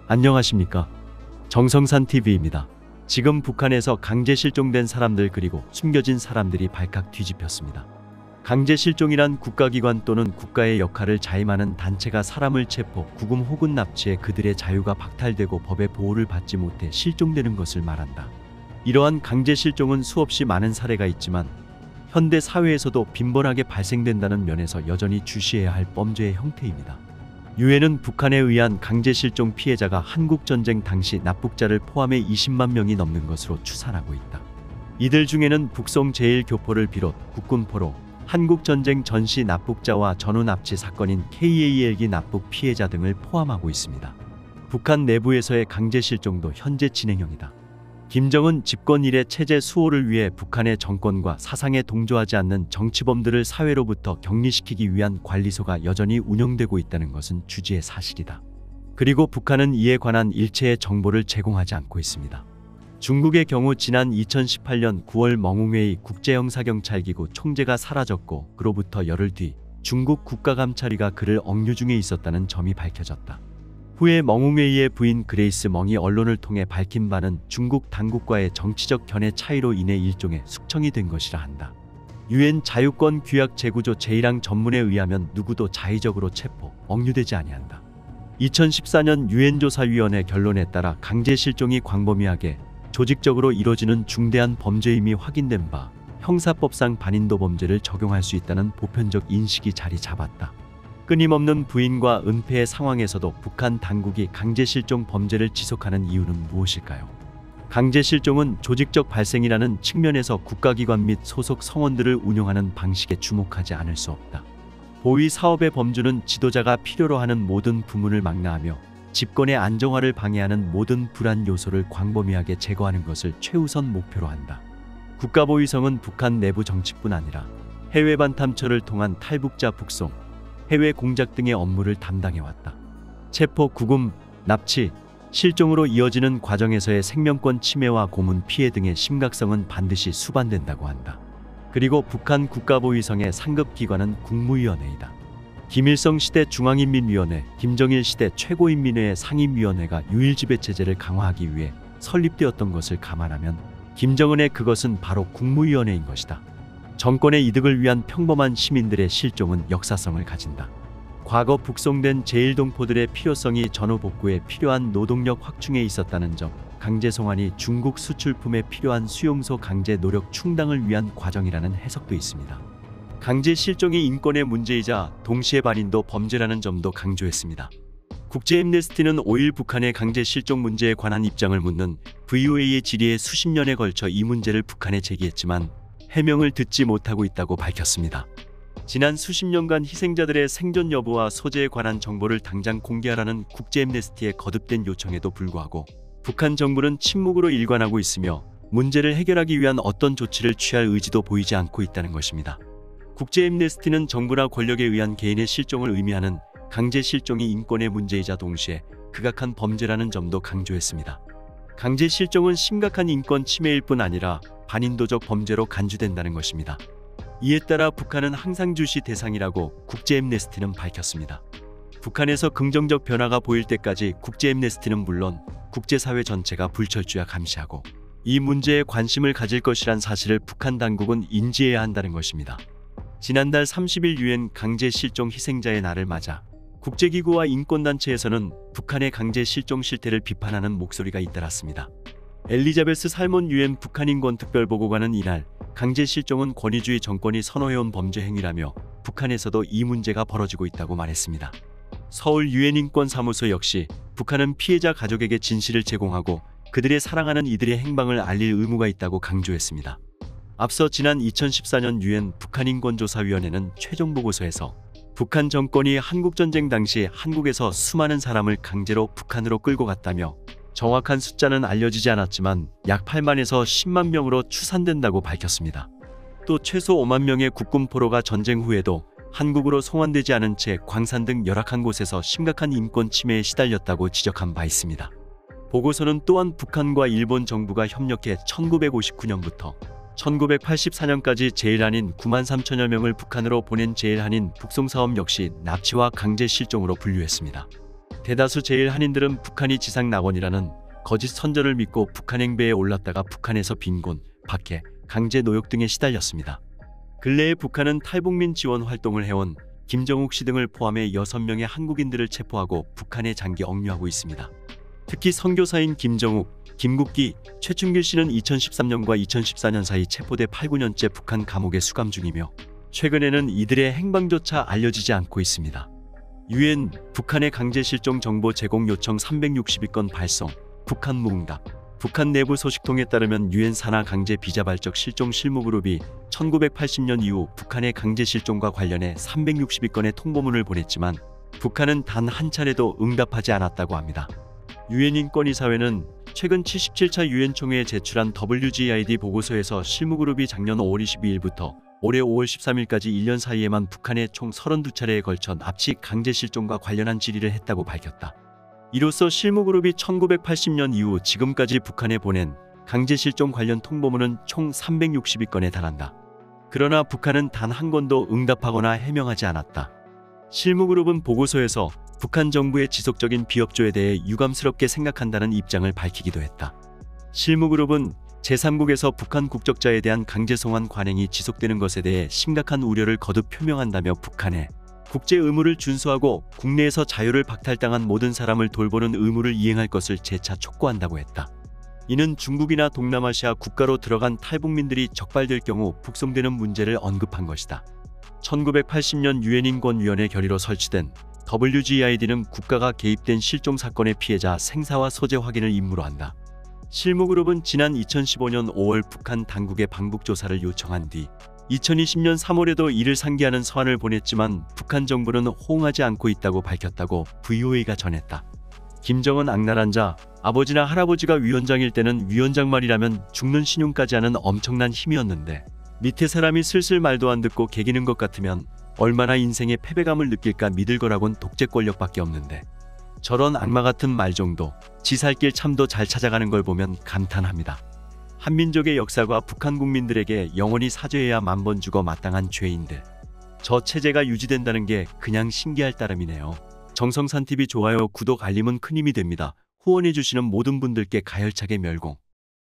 안녕하십니까? 정성산TV입니다. 지금 북한에서 강제 실종된 사람들 그리고 숨겨진 사람들이 발칵 뒤집혔습니다. 강제 실종이란 국가기관 또는 국가의 역할을 자임하는 단체가 사람을 체포, 구금 혹은 납치해 그들의 자유가 박탈되고 법의 보호를 받지 못해 실종되는 것을 말한다. 이러한 강제 실종은 수없이 많은 사례가 있지만 현대 사회에서도 빈번하게 발생된다는 면에서 여전히 주시해야 할 범죄의 형태입니다. 유엔은 북한에 의한 강제 실종 피해자가 한국전쟁 당시 납북자를 포함해 20만 명이 넘는 것으로 추산하고 있다. 이들 중에는 북송 제1교포를 비롯 국군포로, 한국전쟁 전시 납북자와 전후 납치 사건인 KAL기 납북 피해자 등을 포함하고 있습니다. 북한 내부에서의 강제 실종도 현재 진행형이다. 김정은 집권 이래 체제 수호를 위해 북한의 정권과 사상에 동조하지 않는 정치범들을 사회로부터 격리시키기 위한 관리소가 여전히 운영되고 있다는 것은 주지의 사실이다. 그리고 북한은 이에 관한 일체의 정보를 제공하지 않고 있습니다. 중국의 경우 지난 2018년 9월 멍웅웨이 국제형사경찰기구 총재가 사라졌고 그로부터 열흘 뒤 중국 국가감찰위가 그를 억류 중에 있었다는 점이 밝혀졌다. 후에 멍웅웨이의 부인 그레이스 멍이 언론을 통해 밝힌 바는 중국 당국과의 정치적 견해 차이로 인해 일종의 숙청이 된 것이라 한다. 유엔 자유권 규약 재구조 제1항 전문에 의하면 누구도 자의적으로 체포, 억류되지 아니한다. 2014년 유엔 조사위원회 결론에 따라 강제 실종이 광범위하게 조직적으로 이뤄지는 중대한 범죄임이 확인된 바 형사법상 반인도 범죄를 적용할 수 있다는 보편적 인식이 자리 잡았다. 끊임없는 부인과 은폐의 상황에서도 북한 당국이 강제 실종 범죄를 지속하는 이유는 무엇일까요? 강제 실종은 조직적 발생이라는 측면에서 국가기관 및 소속 성원들을 운영하는 방식에 주목하지 않을 수 없다. 보위 사업의 범주는 지도자가 필요로 하는 모든 부문을 망라하며 집권의 안정화를 방해하는 모든 불안 요소를 광범위하게 제거하는 것을 최우선 목표로 한다. 국가보위성은 북한 내부 정치뿐 아니라 해외 반탐처를 통한 탈북자 북송, 해외 공작 등의 업무를 담당해왔다. 체포, 구금, 납치, 실종으로 이어지는 과정에서의 생명권 침해와 고문 피해 등의 심각성은 반드시 수반된다고 한다. 그리고 북한 국가보위성의 상급 기관은 국무위원회이다. 김일성 시대 중앙인민위원회, 김정일 시대 최고인민회의 상임위원회가 유일지배체제를 강화하기 위해 설립되었던 것을 감안하면 김정은의 그것은 바로 국무위원회인 것이다. 정권의 이득을 위한 평범한 시민들의 실종은 역사성을 가진다. 과거 북송된 제1동포들의 필요성이 전후 복구에 필요한 노동력 확충에 있었다는 점, 강제 송환이 중국 수출품에 필요한 수용소 강제 노력 충당을 위한 과정이라는 해석도 있습니다. 강제 실종이 인권의 문제이자 동시에 반인도 범죄라는 점도 강조했습니다. 국제앰네스티는 5일 북한의 강제 실종 문제에 관한 입장을 묻는 VOA의 질의에 수십 년에 걸쳐 이 문제를 북한에 제기했지만 해명을 듣지 못하고 있다고 밝혔습니다. 지난 수십 년간 희생자들의 생존 여부와 소재에 관한 정보를 당장 공개하라는 국제앰네스티의 거듭된 요청에도 불구하고 북한 정부는 침묵으로 일관하고 있으며 문제를 해결하기 위한 어떤 조치를 취할 의지도 보이지 않고 있다는 것입니다. 국제앰네스티는 정부나 권력에 의한 개인의 실종을 의미하는 강제 실종이 인권의 문제이자 동시에 극악한 범죄라는 점도 강조했습니다. 강제 실종은 심각한 인권 침해일 뿐 아니라 반인도적 범죄로 간주된다는 것입니다. 이에 따라 북한은 항상 주시 대상이라고 국제앰네스티는 밝혔습니다. 북한에서 긍정적 변화가 보일 때까지 국제앰네스티는 물론 국제사회 전체가 불철주야 감시하고 이 문제에 관심을 가질 것이란 사실을 북한 당국은 인지해야 한다는 것입니다. 지난달 30일 유엔 강제 실종 희생자의 날을 맞아 국제기구와 인권단체에서는 북한의 강제 실종 실태를 비판하는 목소리가 잇따랐습니다. 엘리자베스 살몬 유엔 북한인권특별보고관은 이날 강제 실종은 권위주의 정권이 선호해온 범죄 행위라며 북한에서도 이 문제가 벌어지고 있다고 말했습니다. 서울 유엔인권사무소 역시 북한은 피해자 가족에게 진실을 제공하고 그들의 사랑하는 이들의 행방을 알릴 의무가 있다고 강조했습니다. 앞서 지난 2014년 유엔 북한인권조사위원회는 최종 보고서에서 북한 정권이 한국전쟁 당시 한국에서 수많은 사람을 강제로 북한으로 끌고 갔다며 정확한 숫자는 알려지지 않았지만 약 8만에서 10만 명으로 추산된다고 밝혔습니다. 또 최소 5만 명의 국군포로가 전쟁 후에도 한국으로 송환되지 않은 채 광산 등 열악한 곳에서 심각한 인권 침해에 시달렸다고 지적한 바 있습니다. 보고서는 또한 북한과 일본 정부가 협력해 1959년부터 1984년까지 제1한인 9만 3천여 명을 북한으로 보낸 제1한인 북송사업 역시 납치와 강제 실종으로 분류했습니다. 대다수 제1한인들은 북한이 지상 낙원이라는 거짓 선전을 믿고 북한 행배에 올랐다가 북한에서 빈곤, 박해, 강제 노역 등에 시달렸습니다. 근래에 북한은 탈북민 지원 활동을 해온 김정욱 씨 등을 포함해 6명의 한국인들을 체포하고 북한에 장기 억류하고 있습니다. 특히 선교사인 김정욱, 김국기, 최춘길 씨는 2013년과 2014년 사이 체포돼 8, 9년째 북한 감옥에 수감 중이며 최근에는 이들의 행방조차 알려지지 않고 있습니다. 유엔 북한의 강제 실종 정보 제공 요청 362건 발송, 북한 무응답. 북한 내부 소식통에 따르면 유엔 산하 강제 비자발적 실종 실무그룹이 1980년 이후 북한의 강제 실종과 관련해 362건의 통보문을 보냈지만 북한은 단 한 차례도 응답하지 않았다고 합니다. 유엔 인권이사회는 최근 77차 유엔 총회에 제출한 WGID 보고서에서 실무그룹이 작년 5월 22일부터 올해 5월 13일까지 1년 사이에만 북한에 총 32차례에 걸쳐 납치 강제 실종과 관련한 질의를 했다고 밝혔다. 이로써 실무그룹이 1980년 이후 지금까지 북한에 보낸 강제 실종 관련 통보문은 총 362건에 달한다. 그러나 북한은 단 한 건도 응답하거나 해명하지 않았다. 실무그룹은 보고서에서 북한 정부의 지속적인 비협조에 대해 유감스럽게 생각한다는 입장을 밝히기도 했다. 실무그룹은 제3국에서 북한 국적자에 대한 강제 송환 관행이 지속되는 것에 대해 심각한 우려를 거듭 표명한다며 북한에 국제 의무를 준수하고 국내에서 자유를 박탈당한 모든 사람을 돌보는 의무를 이행할 것을 재차 촉구한다고 했다. 이는 중국이나 동남아시아 국가로 들어간 탈북민들이 적발될 경우 북송되는 문제를 언급한 것이다. 1980년 유엔 인권위원회 결의로 설치된 WGID는 국가가 개입된 실종 사건의 피해자 생사와 소재 확인을 임무로 한다. 실무그룹은 지난 2015년 5월 북한 당국에 방북 조사를 요청한 뒤 2020년 3월에도 이를 상기하는 서한을 보냈지만 북한 정부는 호응하지 않고 있다고 밝혔다고 VOA가 전했다. 김정은 악랄한 자, 아버지나 할아버지가 위원장일 때는 위원장 말이라면 죽는 신용까지 하는 엄청난 힘이었는데 밑에 사람이 슬슬 말도 안 듣고 개기는 것 같으면 얼마나 인생의 패배감을 느낄까 믿을 거라곤 독재 권력밖에 없는데 저런 악마 같은 말 정도 지 살 길 참도 잘 찾아가는 걸 보면 감탄합니다. 한민족의 역사가 북한 국민들에게 영원히 사죄해야 만번 죽어 마땅한 죄인들. 저 체제가 유지된다는 게 그냥 신기할 따름이네요. 정성산TV 좋아요, 구독, 알림은 큰 힘이 됩니다. 후원해주시는 모든 분들께 가열차게 멸공.